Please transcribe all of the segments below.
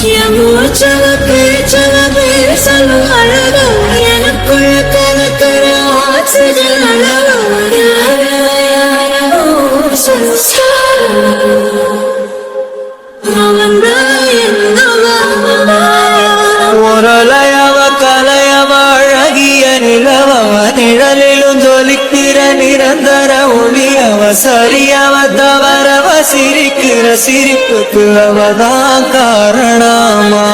என் மூச்சவ பேச்சவ பேசலும் அழகு எனக்குள்ள கலக்கிற ஆக்சிஜன் அளவு யாரோ முரளையவ கலையவ அழகிய நிலவவ நிழலிலும் ஜொலிக்கிற நிரந்தர ஒளியவ சரியவ தவறவ சிரிக்கிற சிரிப்புக்கு அவதான் காரணமா.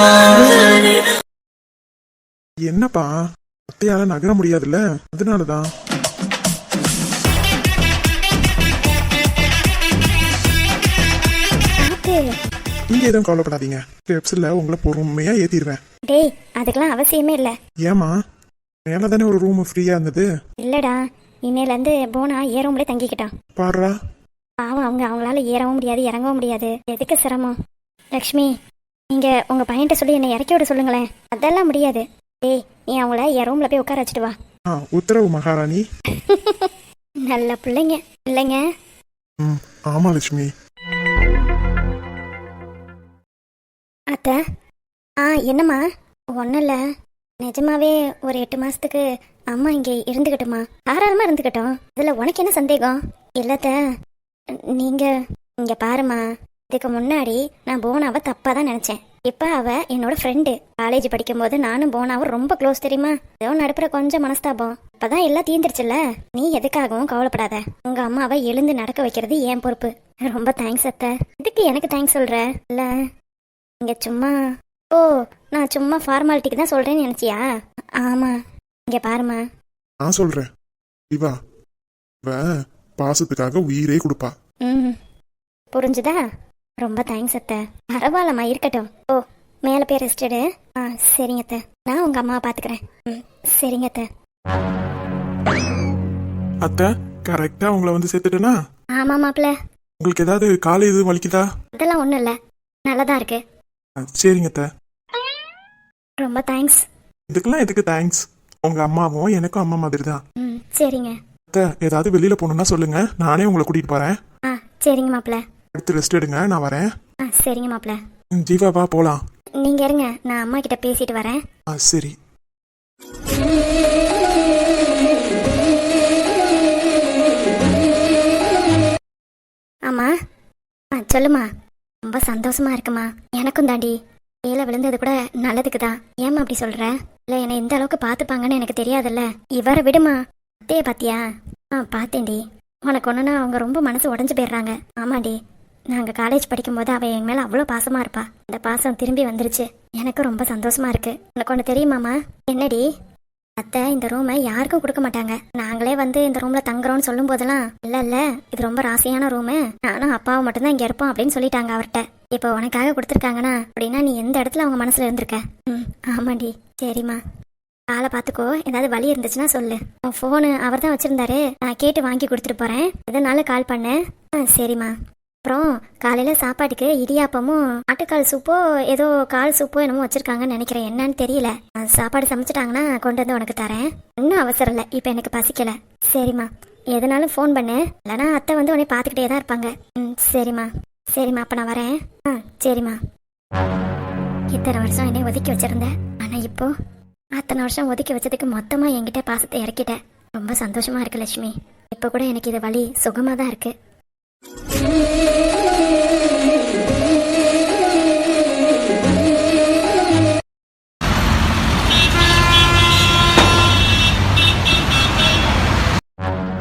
என்னப்பா அத்தையால நகர முடியாதுல்ல, அதனாலதான். நீங்க எதுவும் கவலைப்படாதீங்க, ஸ்டெப்ஸ்ல உங்களை பொறுமையா ஏத்திடுவேன். டேய் அதுக்கெல்லாம் அவசியமே இல்ல. ஏமா மேல தானே ஒரு ரூம் ஃப்ரீயா இருந்தது? இல்லடா, இன்னையில இருந்து போனா ஏறவும்லே தங்கிக்கிட்டான். பாடுறா, பாவம் அவங்களால ஏறவும் முடியாது இறங்கவும் முடியாது, எதுக்கு சிரமம்? லக்ஷ்மி, நீங்க உங்க பையன்கிட்ட சொல்லி என்னை இறக்கி விட சொல்லுங்களேன். அதெல்லாம் முடியாது. டேய் நீ அவங்கள என் ரூம்ல போய் உட்கார வச்சுட்டு வா. உத்தரவு மகாராணி. நல்ல பிள்ளைங்க இல்லைங்க? ஆமா லட்சுமி. அத்தை, என்னம்மா? ஒன்றும் இல்லை, நிஜமாவே ஒரு 8 மாசத்துக்கு அம்மா இங்கே இருந்துக்கட்டுமா? தாராளமாக இருந்துக்கட்டும், இதில் உனக்கு என்ன சந்தேகம்? இல்லத்த, நீங்கள் இங்கே பாருமா, இதுக்கு முன்னாடி நான் போனாவை தப்பாக தான் நினச்சேன். இப்போ அவள் என்னோட ஃப்ரெண்டு. காலேஜ் படிக்கும்போது நானும் போனாவும் ரொம்ப க்ளோஸ் தெரியுமா? ஏதோ நடுப்புற கொஞ்சம் மனஸ்தாபம், இப்போதான் எல்லாம் தீர்ந்துருச்சுல்ல. நீ எதுக்காகவும் கவலைப்படாத. உங்கள் அம்மாவை எழுந்து நடக்க வைக்கிறது என் பொறுப்பு. ரொம்ப தேங்க்ஸ் அத்தை. இதுக்கு எனக்கு தேங்க்ஸ் சொல்கிற? இல்லை இங்க சும்மா, ஓ நான் சும்மா ஃபார்மாலிட்டிக்கு தான் சொல்றேன்னு நினைச்சியா? ஆமா, இங்க பாருமா, நான் சொல்றேன். இவா பாசத்துக்காக உயிரே கொடுப்பா. புரிஞ்சுதா? ரொம்ப தேங்க்ஸ் அத்தை. பரவாயில்லம்மா, இருக்கட்டும். ஓ மேல போய் ரெஸ்ட் எடு. சரிங்க அத்தை, நான் உங்க அம்மாவை பாத்துக்கிறேன். சரிங்க அத்தை. அத்தை கரெக்டா உங்களை வந்து சேர்த்துட்டேனா? ஆமா மாப்பிள்ள. உங்களுக்கு ஏதாவது காலை எதுவும் வலிக்குதா? அதெல்லாம் ஒண்ணும் இல்ல, நல்லதா இருக்கு. சரிங்க அத்தை. ரொம்ப தேங்க்ஸ். இதுக்கெல்லாம் எதுக்கு தேங்க்ஸ்? உங்க அம்மாவும் எனக்கும் அம்மா மாதிரி தான். சரிங்க அத்தை. ஏதாவது வெளியில போகணும்னா சொல்லுங்க, நானே உங்களை கூட்டிட்டு போறேன். சரிங்க மாப்பிள்ள. அடுத்து ரெஸ்ட் எடுங்க, நான் வரேன். சரிங்க மாப்பிள்ள. ஜீவா வா போலாம். நீங்க இருங்க, நான் அம்மா கிட்ட பேசிட்டு வரேன். சரி. ஆமா, சொல்லுமா. ரொம்ப சந்தோஷமா இருக்குமா? எனக்கும் தாண்டி. கீழே விழுந்தது கூட நல்லதுக்கு தான். ஏமா அப்படி சொல்ற? இல்ல என்னை இந்த அளவுக்கு பாத்துப்பாங்கன்னு எனக்கு தெரியாதுல்ல. இவரை விடுமா. அத்தைய பாத்தியா? பார்த்தேன்டி. உனக்கு ஒண்ணுன்னா அவங்க ரொம்ப மனசு உடஞ்சு போயிடுறாங்க. ஆமாடி, நாங்க காலேஜ் படிக்கும்போது அவ என் மேல அவ்வளோ பாசமா இருப்பா. இந்த பாசம் திரும்பி வந்துருச்சு. எனக்கு ரொம்ப சந்தோஷமா இருக்கு. உனக்கு ஒன்று தெரியுமாமா? என்னடி? அத்தை இந்த ரூமை யாருக்கும் கொடுக்க மாட்டாங்க. நாங்களே வந்து இந்த ரூம்ல தங்குறோம்னு சொல்லும் போதெல்லாம் இல்ல இது ரொம்ப ராசியான ரூமு, நானும் அப்பாவும் மட்டும்தான் இங்க இருப்போம் அப்படின்னு சொல்லிட்டாங்க அவர்கிட்ட. இப்போ உனக்காக கொடுத்துருக்காங்கன்னா அப்படின்னா நீ எந்த இடத்துல அவங்க மனசுல இருந்திருக்க? ஆமாண்டி. சரிம்மா, காலை பார்த்துக்கோ. ஏதாவது வலி இருந்துச்சுன்னா சொல்லு. உன் ஃபோனு அவர் தான் வச்சிருந்தாரு, நான் கேட்டு வாங்கி கொடுத்துட்டு போறேன். எதனால கால் பண்ண? சரிம்மா. அப்புறம் காலையில சாப்பாட்டுக்கு இடியாப்பமும் ஆட்டுக்கால் சூப்போ ஏதோ கால் சூப்போ என்னமோ வச்சிருக்காங்கன்னு நினைக்கிறேன். என்னன்னு தெரியல. சாப்பாடு சமைச்சிட்டாங்கன்னா கொண்டு வந்து உனக்கு தரேன். இன்னும் அவசரம் இல்லை, இப்போ எனக்கு பசிக்கல. சரிம்மா, எதனாலும் ஃபோன் பண்ணு, இல்லைனா அத்தை வந்து உன்னை பார்த்துக்கிட்டே தான் இருப்பாங்க. சரிம்மா. சரிம்மா, அப்போ நான் வரேன். சரிம்மா. இத்தனை வருஷம் என்னை ஒதுக்கி வச்சிருந்தேன், ஆனால் இப்போ அத்தனை வருஷம் ஒதுக்கி வச்சதுக்கு மொத்தமாக என்கிட்ட பாசத்தை இறக்கிட்டேன். ரொம்ப சந்தோஷமா இருக்கு லட்சுமி. இப்போ கூட எனக்கு இது வலி சுகமாக தான் இருக்கு.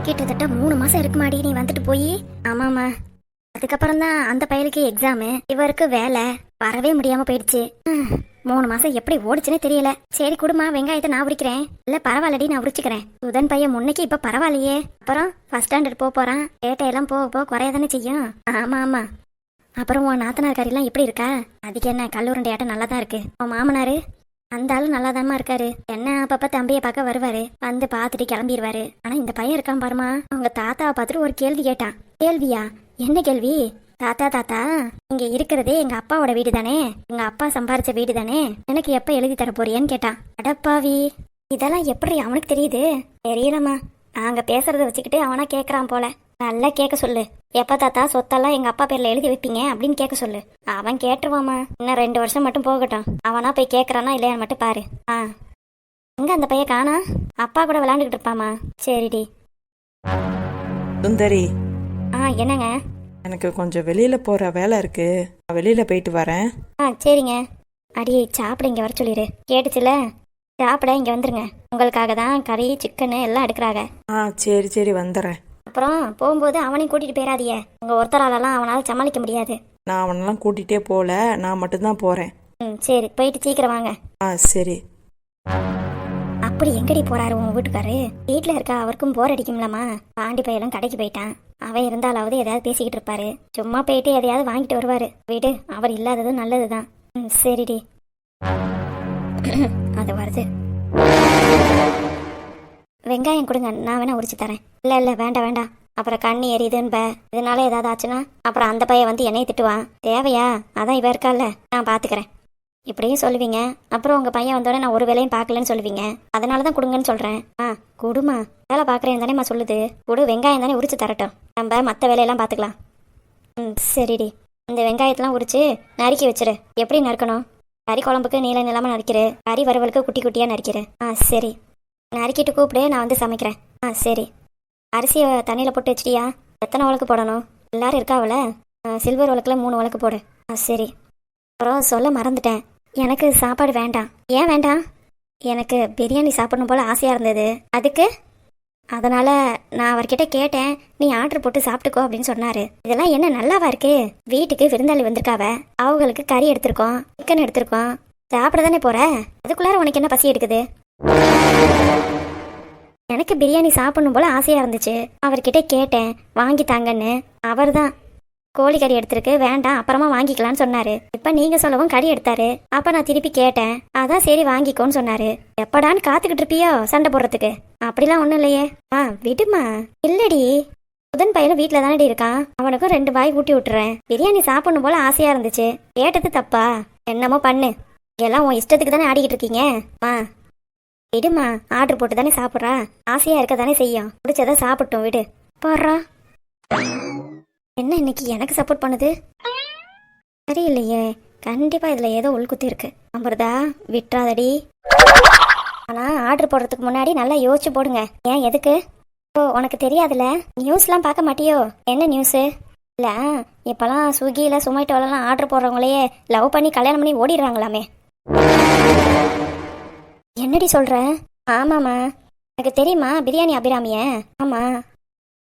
கிட்டத்தட்ட 3 மாசம் இருக்குமாடி நீ வந்துட்டு போய்? ஆமாமா. அதுக்கப்புறம் தான் அந்த பையனுக்கு எக்ஸாமு, இவருக்கு வேலை, வரவே முடியாம போயிடுச்சு. 3 மாசம் எப்படி ஓடிச்சுன்னே தெரியல. சரி குடுமா, வெங்காயத்தை நான் உரிக்கிறேன். இல்ல பரவாயில்லடி, நான் உரிச்சுக்கிறேன். சுதன் பையன் முன்னைக்கு இப்ப பரவாயில்லையே. அப்புறம் ஃபர்ஸ்ட் ஸ்டாண்டர்ட் போறான். ஏட்டையெல்லாம் போக குறையதானே செய்யும். ஆமா ஆமா. அப்புறம் உன் நாத்தனார் கறிலாம் எப்படி இருக்கா? அதுக்கு என்ன, கல்லூரண்டையாட்டம் நல்லா தான் இருக்கு. உன் மாமனாரு அந்த ஆளும் நல்லாதாம்மா இருக்காரு. என்ன அப்பப்ப தம்பியை பார்க்க வருவாரு, வந்து பார்த்துட்டு கிளம்பிடுவாரு. ஆனா இந்த பையன் இருக்கான் பாருமா, அவங்க தாத்தாவை பார்த்துட்டு ஒரு கேள்வி கேட்டான். கேள்வியா? என்ன கேள்வி? தாத்தா இங்க இருக்கிறதே எங்க அப்பாவோட வீடு தானே, எங்க அப்பா சம்பாரிச்ச வீடு தானே, எனக்கு எப்ப எழுதி தர போறியன்னு கேட்டான். அடப்பாவி, இதெல்லாம் எப்படி அவனுக்கு தெரியுது? தெரியலம்மா, நாங்க பேசுறத வச்சுக்கிட்டு அவனா கேக்குறான் போல. நல்லா கேட்க சொல்லு. எப்ப தாத்தா சொத்தெல்லாம் எங்க அப்பா பேர்ல எழுதி வைப்பீங்க அப்படின்னு கேட்க சொல்லு. அவன் கேட்டுருவாமா. இன்னும் 2 வருஷம் மட்டும் போகட்டும். அவனா போய் கேட்கறானா இல்லையான்னு மட்டும் பாரு. எங்க அந்த பையன் காணா? அப்பா கூட விளையாண்டுக்கிட்டு இருப்பாமா. சரிடி. சுந்தரி, என்னங்க? எனக்கு கொஞ்சம் வெளியில போற வேலை இருக்கு, நான் வெளியில போயிட்டு வரேன். சரிங்க. அடி சாப்பிட இங்க வர சொல்லிடு. கேட்டுச்சுல? சாப்பிட இங்க வந்துருங்க. உங்களுக்காக தான் கறி சிக்கனு எல்லாம் எடுக்கிறாங்க. சரி சரி வந்துடுறேன். அப்புறம் போகும்போது அவனையும் கூட்டிட்டு போயிடாதீங்க. உங்க ஒருத்தராலலாம் அவனால சமாளிக்க முடியாது. நான் அவனெல்லாம் கூட்டிகிட்டே போகல, நான் மட்டும்தான் போகிறேன். சரி போயிட்டு சீக்கிரம் வாங்க. சரி. அப்படி எங்கடி போறாரு உங்க வீட்டுக்காரு? வீட்டுல இருக்கா அவருக்கும் போர் அடிக்கும்லமா. பாண்டி பையலும் கடைக்கு போயிட்டான். அவன் இருந்தாலாவது ஏதாவது பேசிக்கிட்டு இருப்பாரு. சும்மா போயிட்டு எதையாவது வாங்கிட்டு வருவாரு. வீடு அவர் இல்லாததும் நல்லதுதான். சரிடி. அது வருது. வெங்காயம் கொடுங்க, நான் வேணா உரிச்சு தரேன். இல்ல வேண்டாம் வேண்டாம். அப்புறம் கண்ணி எரியுதுன்ப. இதனால ஏதாவது ஆச்சுன்னா அப்புறம் அந்த பையன் வந்து என்னைய திட்டுவான். தேவையா? அதான் இவ இருக்கால, நான் பாத்துக்கிறேன். இப்படியும் சொல்லுவீங்க. அப்புறம் உங்க பையன் வந்தோடனே நான் ஒரு வேலையும் பார்க்கலன்னு சொல்லுவீங்க. அதனாலதான் கொடுங்கன்னு சொல்றேன். கொடுமா. வேலை பாக்குறேன் தானேம்மா சொல்லுது. கொடு, வெங்காயம் தானே உரிச்சு தரட்டும். நம்ம மற்ற வேலையெல்லாம் பாத்துக்கலாம். சரிடி. இந்த வெங்காயத்தெல்லாம் உரிச்சு நறுக்கி வச்சிரு. எப்படி நறுக்கணும்? கறி குழம்புக்கு நீள நிலமா நறுக்கிறு. கறி வறுவலுக்கு குட்டி குட்டியா நறுக்கிறு. சரி. நறுக்கிட்டு கூப்பிடு, நான் வந்து சமைக்கிறேன். சரி. அரிசியை தண்ணியில் போட்டு வச்சிட்டியா? எத்தனை உலக்கு போடணும்? எல்லாரும் இருக்காவல? சில்வர் உலக்கில் 3 உலக்கு போடு. சரி. அப்புறம் சொல்ல மறந்துட்டேன், எனக்கு சாப்பாடு வேண்டாம். ஏன் வேண்டாம்? எனக்கு பிரியாணி சாப்பிடணும் போல ஆசையாக இருந்தது, அதுக்கு. அதனால் நான் அவர்கிட்ட கேட்டேன், நீ ஆர்டர் போட்டு சாப்பிட்டுக்கோ அப்படின்னு சொன்னார். இதெல்லாம் என்ன நல்லாவா இருக்கு? வீட்டுக்கு விருந்தாளி வந்திருக்காவ, அவங்களுக்கு கறி எடுத்திருக்கோம், சிக்கன் எடுத்திருக்கோம். சாப்பிட தானே போற, அதுக்குள்ளார உனக்கு என்ன பசி எடுக்குது? எனக்கு பிரியாணி சாப்பிடணும் போல ஆசையாக இருந்துச்சு. அவர்கிட்ட கேட்டேன், வாங்கி தாங்கன்னு. அவர் தான் கோழி கறி எடுத்திருக்கு, வேண்டாம் அப்புறமா வாங்கிக்கலான்னு சொன்னாரு. இப்ப நீங்க சொல்லவும் கறி எடுத்தாரு. அப்ப நான் திருப்பி கேட்டேன், அதான் சரி வாங்கிக்கோன்னு சொன்னாரு. எப்படான்னு காத்துக்கிட்டு இருப்பியோ சண்டை போடுறதுக்கு? அப்படிலாம் ஒண்ணும் இல்லையே. விடுமா. இல்லடி, புதன் பையனும் வீட்டுல தானடி இருக்கான், அவனுக்கும் 2 வாய் ஊட்டி விட்டுறேன். பிரியாணி சாப்பிடணும் போல ஆசையா இருந்துச்சு, கேட்டது தப்பா? என்னமோ பண்ணு, எல்லாம் உன் இஷ்டத்துக்கு தானே ஆடிக்கிட்டு இருக்கீங்க. விடுமா, ஆர்டர் போட்டு தானே சாப்பிட்றா, ஆசையா இருக்க தானே செய்யும். பிடிச்சதை சாப்பிட்டோம், விடு. போடுறா. என்ன இன்னைக்கு எனக்கு சப்போர்ட் பண்ணுது? சரியில்லையே, கண்டிப்பா இதுல ஏதோ உள்குத்து இருக்கு. அமிர்தா விட்டுறாதடி. ஆனா ஆர்டர் போடுறதுக்கு முன்னாடி நல்லா யோசிச்சு போடுங்க. ஏன், எதுக்கு? உனக்கு தெரியாதுல, நியூஸ்லாம் பார்க்க மாட்டியோ? என்ன நியூஸு? இல்ல இப்பெல்லாம் ஸ்விக்கியில சொமேட்டோலாம் ஆர்டர் போடுறவங்களையே லவ் பண்ணி கல்யாணம் பண்ணி ஓடிடுறாங்களாமே. என்னடி சொல்ற? ஆமாம்மா, எனக்கு தெரியுமா பிரியாணி அபிராமிய. ஆமா,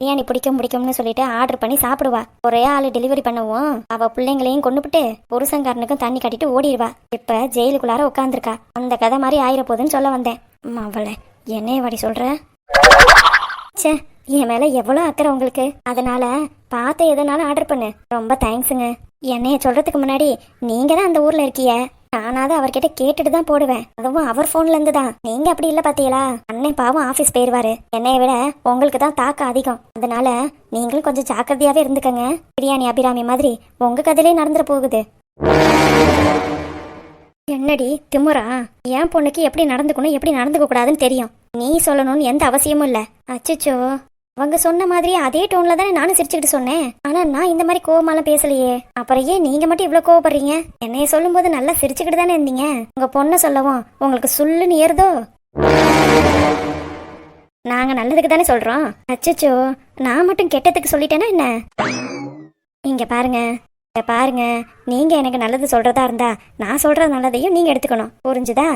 பிரியாணி பிடிக்கும்னு சொல்லிட்டு ஆர்டர் பண்ணி சாப்பிடுவா. ஒரே ஆளு டெலிவரி பண்ணவும் அவ பிள்ளைங்களையும் கொண்டுபிட்டு புருஷங்காரனுக்கும் தண்ணி கட்டிட்டு ஓடிடுவா. இப்ப ஜெயிலுக்குள்ளார உட்காந்துருக்கா. அந்த கதை மாதிரி ஆயிரப்போகுதுன்னு சொல்ல வந்தேன். அவளை என்னைய வாடி சொல்ற? சே, என் மேல எவ்வளவு அக்கறை உங்களுக்கு. அதனால பார்த்து எதனாலும் ஆர்டர் பண்ணு. ரொம்ப தேங்க்ஸுங்க. என்னைய சொல்றதுக்கு முன்னாடி நீங்க தான் அந்த ஊர்ல இருக்கீங்க, நானாவது அவர்கிட்ட கேட்டுட்டு தான் போடுவேன். அதுவும் அவர் போன்ல இருந்து தான். நீங்க அப்படி இல்ல பாத்தீங்களா? அண்ணன் பாவம் ஆபீஸ் போயிருவாரு. என்னைய விட உங்களுக்கு தான் தாக்கம் அதிகம். அதனால நீங்களும் கொஞ்சம் ஜாக்கிரதையாவே இருந்துக்கங்க. பிரியாணி அபிராமி மாதிரி உங்க கதையிலே நடந்துட போகுது. என்னடி திமுறா? என் பொண்ணுக்கு எப்படி நடந்துக்கணும் எப்படி நடந்துக்க கூடாதுன்னு தெரியும். நீ சொல்லணும்னு எந்த அவசியமும் இல்ல. அச்சச்சோ, அவங்க சொன்ன மாதிரி அதே டோன்ல தானே நானும் சிரிச்சுக்கிட்டு சொன்னேன். ஆனா நான் இந்த மாதிரி கோவமாலாம் பேசலையே. அப்புறம் ஏன் நீங்க மட்டும் இவ்வளவு கோவப்படுறீங்க? என்னைய சொல்லும் போது நல்லா சிரிச்சுக்கிட்டு தானே இருந்தீங்க. உங்க பொண்ணை சொல்லவும் உங்களுக்கு சொல்லுன்னு ஏறுதோ? நாங்க நல்லதுக்கு தானே சொல்றோம். அச்சச்சோ, நான் மட்டும் கெட்டதுக்கு சொல்லிட்டேன்னா என்ன? இங்க பாருங்க, நீங்க எனக்கு நல்லது சொல்றதா இருந்தா நான் சொல்ற நல்லதையும் நீங்க எடுத்துக்கணும், புரிஞ்சுதா?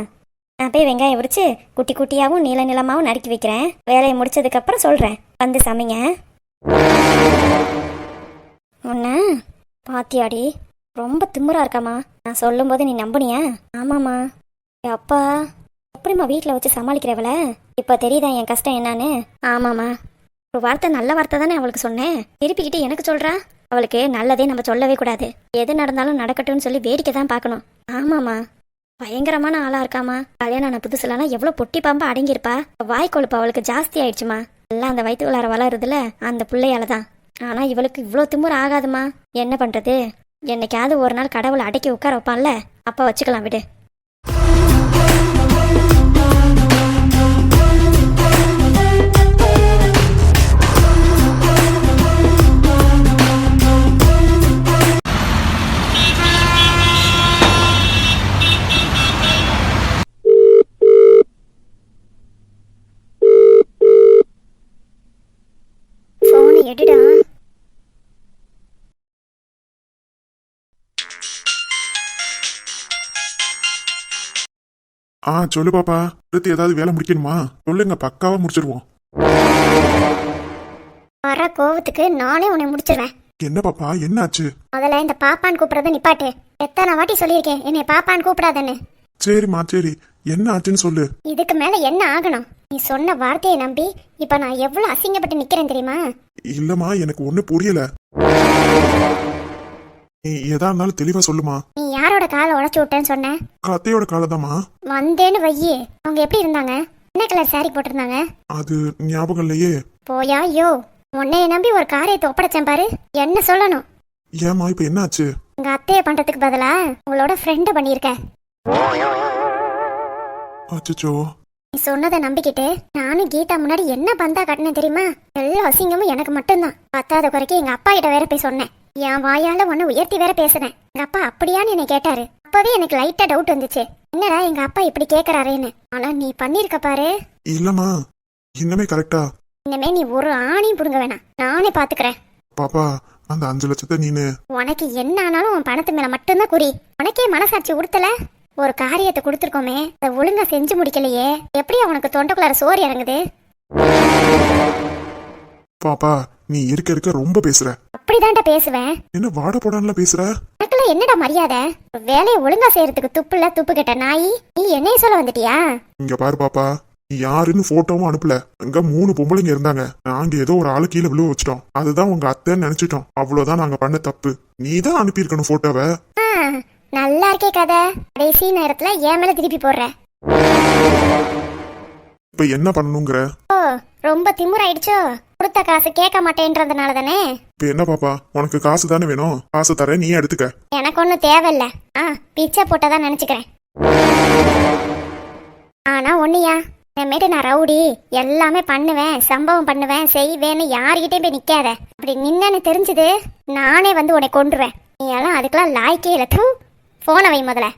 நான் போய் வெங்காயம் உரிச்சு குட்டி குட்டியாவும் நீள நிலமாவும் நறுக்கி வைக்கிறேன். வேலையை முடிச்சதுக்கு அப்புறம் சொல்றேன், வந்து சமைங்க. உன்ன பாத்தியாடி, ரொம்ப திமுறா இருக்காமா. நான் சொல்லும் போது நீ நம்புனியா? ஆமாமா. அப்பா எப்படிம்மா வீட்டில் வச்சு சமாளிக்கிறவள? இப்போ தெரியுதா என் கஷ்டம் என்னன்னு? ஆமாம்மா, ஒரு வார்த்தை நல்ல வார்த்தை தானே அவளுக்கு சொன்னேன். திருப்பிக்கிட்டு எனக்கு சொல்றா. அவளுக்கு நல்லதே நம்ம சொல்லவே கூடாது. எது நடந்தாலும் நடக்கட்டும்னு சொல்லி வேடிக்கை தான் பார்க்கணும். ஆமாம்மா, பயங்கரமான ஆளா இருக்காமா. கல்யாணம் ஆன புதுசுலனா எவ்வளவு பொட்டி பாம்பா அடங்கியிருப்பா. வாய்க்கொழுப்பு அவளுக்கு ஜாஸ்தி ஆயிடுச்சுமா. எல்லாம் அந்த வயிற்றுக்குள்ளார வளருதுல அந்த பிள்ளையாலதான். ஆனா இவளுக்கு இவ்வளோ திமுறை ஆகாதுமா. என்ன பண்றது? என்னைக்காவது ஒரு நாள் கடவுளை அடக்கி உட்கார வைப்பான்ல, அப்ப வச்சுக்கலாம், விடு. சொல்லு பாப்பா. அடுத்து ஏதாவது வேலை முடிக்கணுமா? சொல்லுங்க, பக்காவா முடிச்சிருவோம். வர கோவத்துக்கு நானே உன்னை முடிச்சிருவேன். என்ன பாப்பா, என்னாச்சு? முதல்ல இந்த பாப்பான்னு கூப்பிடுறத நிப்பாட்டு. எத்தனை வாட்டி சொல்லியிருக்கேன் என்னை பாப்பான்னு கூப்பிடாதன்னு. சரிம்மா சரி, என்ன ஆச்சுன்னு சொல்லு. இதுக்கு மேல என்ன ஆகணும்? நீ சொன்ன வார்த்தையை நம்பி இப்ப நான் எவ்வளவு அசிங்கப்பட்டு நிக்கிறேன் தெரியுமா? இல்லம்மா, எனக்கு ஒண்ணு புரியல. நீ எதா இருந்தாலும் தெளிவா சொல்லுமா. நீ யாரோட காலை உடைச்சு விட்டேன்னு சொன்ன? அத்தையோட காலதாம்மா. வந்தேன்னு வையே. அவங்க எப்படி இருந்தாங்க? என்ன கலர் சாரி போட்டிருந்தாங்க? அது ஞாபகம் இல்லையே. போயா யோ, உன்னைய நம்பி ஒரு காரியத்தை ஒப்படைச்சேன் பாரு. என்ன சொல்லணும்? ஏமா இப்ப என்ன ஆச்சு? உங்க அத்தைய பண்றதுக்கு பதிலா உங்களோட ஃப்ரெண்ட பண்ணிருக்க. அச்சச்சோ. நீ சொன்னதை நம்பிக்கிட்டு நானும் கீதா முன்னாடி என்ன பந்தா கட்டினேன் தெரியுமா? எல்லா அசிங்கமும் எனக்கு மட்டும்தான். பத்தாத குறைக்கு எங்க அப்பா கிட்ட வேற போய் சொன்னேன். என் வாயால ஒன்னு உயர்த்தி வேற பேசுனேன். எங்க அப்பா அப்படியான்னு என்னை கேட்டாரு. அப்பவே எனக்கு லைட்டா டவுட் வந்துச்சு, என்னடா எங்க அப்பா இப்படி கேக்குறாருன்னு. ஆனா நீ பண்ணிருக்க பாரு. இல்லம்மா, இன்னமே கரெக்டா? இனிமே நீ ஒரு ஆணையும் புடுங்க வேணாம், நானே பாத்துக்கிறேன். பாப்பா, அந்த 5 லட்சத்தை நீனு. உனக்கு என்ன ஆனாலும் உன் பணத்து மேல மட்டும்தான் குறி. உனக்கே மனசாட்சி உறுத்தல? ஒரு காரியத்தை கொடுத்துருக்கோமே, அதை ஒழுங்கா செஞ்சு முடிக்கலையே, எப்படியா உனக்கு தொண்டைக்குள்ளார சோறு இறங்குது? பாப்பா, நீ இருக்க ரொம்ப பேசுற. அப்படிதான்டா பேசுவேன். என்ன வாட போடான்ல பேசுற? எனக்குலாம் என்னடா மரியாதை? வேலையை ஒழுங்கா செய்யறதுக்கு துப்புல துப்பு கெட்ட நாய் நீ என்னைய சொல்ல வந்துட்டியா? இங்க பாரு பாப்பா, நீ யாருன்னு போட்டோவும் அனுப்பல. அங்க 3 பொம்பளைங்க இருந்தாங்க. நாங்க ஏதோ ஒரு ஆளு கீழே விழுவ வச்சிட்டோம். அதுதான் உங்க அத்தைன்னு நினைச்சிட்டோம். அவ்வளவுதான் நாங்க பண்ண தப்பு. நீ தான் அனுப்பியிருக்கணும் போட்டோவை. நல்லா இருக்கே கதை. கடைசி நேரத்துல என் மேல திருப்பி போடுற. இப்ப என்ன பண்ணணுங்கிற? ஓ, ரொம்ப திமுறாயிடுச்சோ? கொடுத்த காசு கேட்க மாட்டேன்றதுனால தானே? இப்ப என்ன பாப்பா, உனக்கு காசு தானே வேணும். காசு தர, நீ எடுத்துக்க. எனக்கு ஒன்னும் தேவையில்ல. பிச்சை போட்டதான் நினைச்சுக்கிறேன். ஆனா ஒண்ணுயா, இனிமேட்டு நான் ரவுடி எல்லாமே பண்ணுவேன், சம்பவம் பண்ணுவேன், செய்வேன்னு யாருகிட்டே போய் நிக்காத. அப்படி நின்னு தெரிஞ்சது நானே வந்து உன்னை கொன்றுவேன். நீ எல்லாம் அதுக்கெல்லாம் லாய்க்கே இல்ல. போன வை முதல்ல.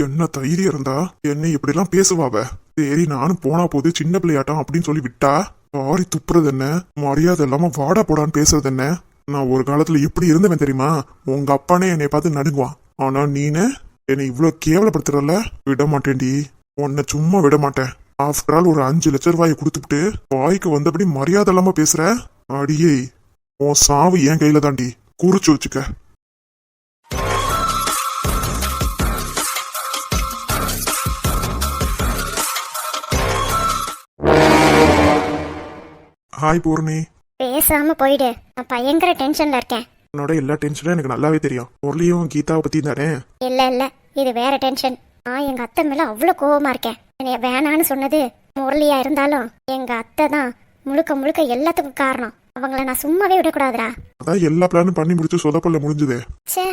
என்ன தைரியம் இருந்தா என்னை இப்படி எல்லாம் பேசுவாவ. சரி, நானும் போனா போது சின்ன பிள்ளையாட்டம் அப்படின்னு சொல்லி விட்டா, சாரி துப்புறது என்ன, மரியாதை இல்லாம வாடா போடான்னு பேசுறது என்ன. நான் ஒரு காலத்துல எப்படி இருந்தவன் தெரியுமா? உங்க அப்பானே என்னை பார்த்து நடுங்குவான். ஆனா நீனு என்னை இவ்வளவு கேவலப்படுத்துறல, விட மாட்டேன்டி. உன்னை சும்மா விட மாட்டேன். ஆஃப்டர் ஆல் ஒரு 5 லட்சம் ரூபாயை கொடுத்துட்டு வாய்க்கு வந்தபடி மரியாதை இல்லாம பேசுற. அடியே, உன் சாவு என் கையில தாண்டி, குறிச்சு வச்சுக்க. ஹாய் பூர்ணி. பேசாம போயிடு, நான் பயங்கர டென்ஷன்ல இருக்கேன். உன்னோட எல்லா டென்ஷனும் எனக்கு நல்லாவே தெரியும். முரளியும் கீதாவை பத்தி தானே? இல்ல இது வேற டென்ஷன். நான் எங்க அத்தை மேல அவ்வளவு கோவமா இருக்கேன். என்னைய வேணான்னு சொன்னது முரளியா இருந்தாலும் எங்க அத்தை தான் முழுக்க எல்லாத்துக்கும் காரணம். அவங்கள நான் சும்மாவே விடக்கூடாதுடா. அதான் எல்லா பிளானும் பண்ணி முடிச்சு சொதப்பல்ல முடிஞ்சதே. சே,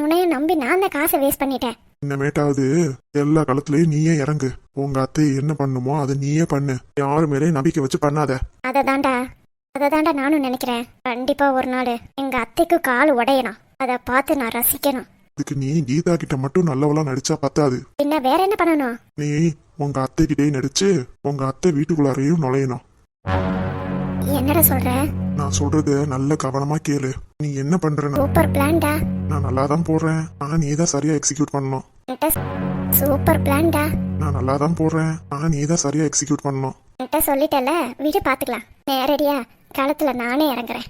உன்னையும் நம்பி நான் தான் காசை வேஸ்ட் பண்ணிட்டேன். இன்னமேட்டாவது எல்லா காலத்திலயும் நீயே இறங்கு. உங்க அத்தை என்ன பண்ணுமோ அதை நீயே பண்ணு. யாரு மேலேயும் நம்பிக்கை வச்சு பண்ணாத. அததாண்டா நானும் நினைக்கிறேன். கண்டிப்பா ஒரு நாள் எங்க அத்தைக்கு கால் உடையணும். அதை பார்த்து நான் ரசிக்கணும். இதுக்கு நீ கீதா கிட்ட மட்டும் நல்லவளா நடிச்சா பத்தாது. பின்ன வேற என்ன பண்ணணும்? நீ உங்க அத்தை கிட்டே நடிச்சு உங்க அத்தை வீட்டுக்குள்ளாரையும் நுழையணும். என்னடா சொல்ற? நான் சொல்றது நல்ல கவனமா கேளு. நீ என்ன பண்றேன்னு சூப்பர் பிளான்டா. நான் நல்லா தான் போடுறேன். ஆனா நீ தான் சரியா எக்ஸிக்யூட் பண்ணணும். சூப்பர் பிளான்டா. நான் நல்லா தான் போடுறேன். ஆனா நீ தான் சரியா எக்ஸிக்யூட் பண்ணணும். சொல்லிட்டல, வீடு பாத்துக்கலாம். நேரடியா களத்துல நானே இறங்குறேன்.